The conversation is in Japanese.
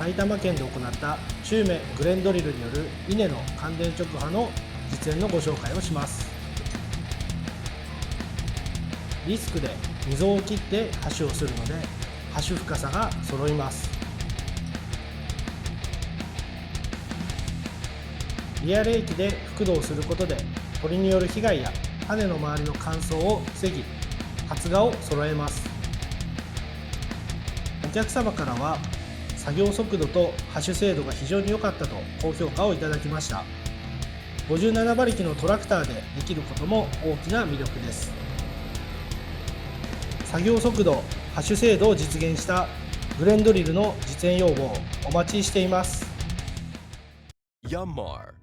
埼玉県で行った中名グレンドリルによる稲の乾電直波の実演のご紹介をします。リスクで溝を切って端をするので端深さが揃います。リアル液で覆土をすることで鳥による被害や種の周りの乾燥を防ぎ、発芽を揃えます。お客様からは作業速度と播種精度が非常に良かったと高評価をいただきました。57馬力のトラクターでできることも大きな魅力です。作業速度、播種精度を実現したグレンドリルの実演要望をお待ちしています。Yanmar